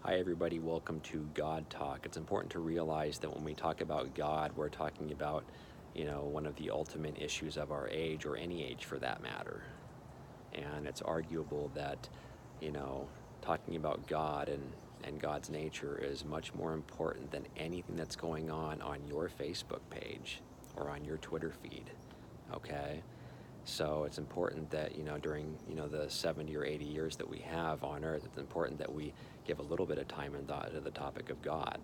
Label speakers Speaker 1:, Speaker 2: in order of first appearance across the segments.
Speaker 1: Hi everybody, welcome to God Talk. It's important to realize that when we talk about God, we're talking about, one of the ultimate issues of our age, or any age for that matter. And it's arguable that, talking about God and God's nature is much more important than anything that's going on your Facebook page or on your Twitter feed, okay? So it's important that, during, the 70 or 80 years that we have on Earth, it's important that we give a little bit of time and thought to the topic of God.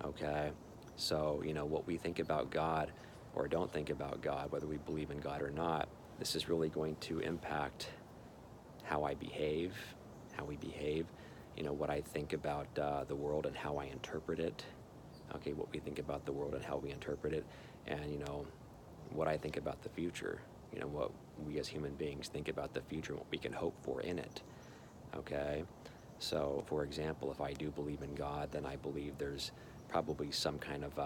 Speaker 1: Okay? So, what we think about God or don't think about God, whether we believe in God or not, this is really going to impact how I behave, how we behave, what I think about the world and how I interpret it. Okay, what we think about the world and how we interpret it, and, what I think about the future, what we as human beings think about the future and what we can hope for in it, okay? So, for example, if I do believe in God, then I believe there's probably some kind of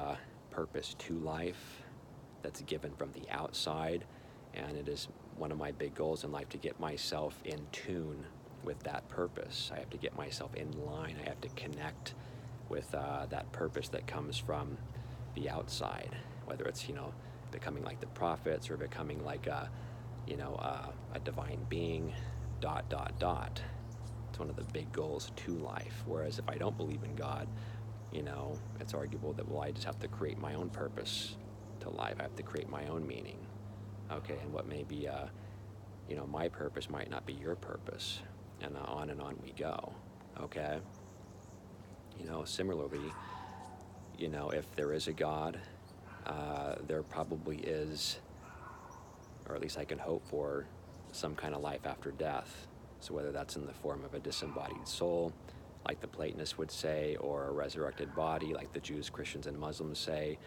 Speaker 1: purpose to life that's given from the outside, and it is one of my big goals in life to get myself in tune with that purpose. I have to get myself in line. I have to connect with that purpose that comes from the outside, whether it's, becoming like the prophets or becoming like a divine being, ... It's one of the big goals to life. Whereas if I don't believe in God, it's arguable that, well, I just have to create my own purpose to life. I have to create my own meaning. Okay, and what may be, my purpose might not be your purpose. And on we go. Okay? Similarly, if there is a God, there probably is, or at least I can hope for, some kind of life after death. So whether that's in the form of a disembodied soul, like the Platonists would say, or a resurrected body, like the Jews, Christians, and Muslims say,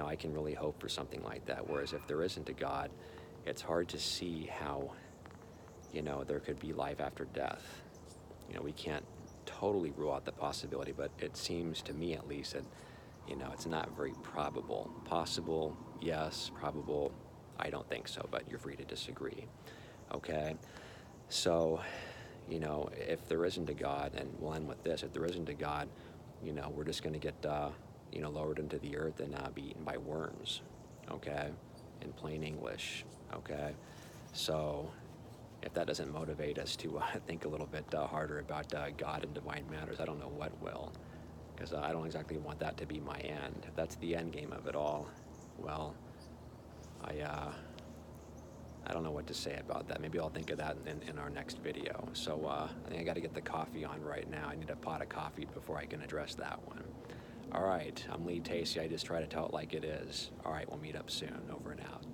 Speaker 1: I can really hope for something like that. Whereas if there isn't a God, it's hard to see how, there could be life after death. We can't totally rule out the possibility, but it seems to me at least that, it's not very probable. Possible, yes. Probable, I don't think so, but you're free to disagree. Okay? So, if there isn't a God, and we'll end with this, if there isn't a God, we're just going to get, lowered into the earth and be eaten by worms, okay? In plain English, okay? So, if that doesn't motivate us to think a little bit harder about God and divine matters, I don't know what will, because I don't exactly want that to be my end. If that's the end game of it all, well, I don't know what to say about that. Maybe I'll think of that in our next video. So I think I got to get the coffee on right now. I need a pot of coffee before I can address that one. All right, I'm Lee Tacey. I just try to tell it like it is. All right, we'll meet up soon. Over and out.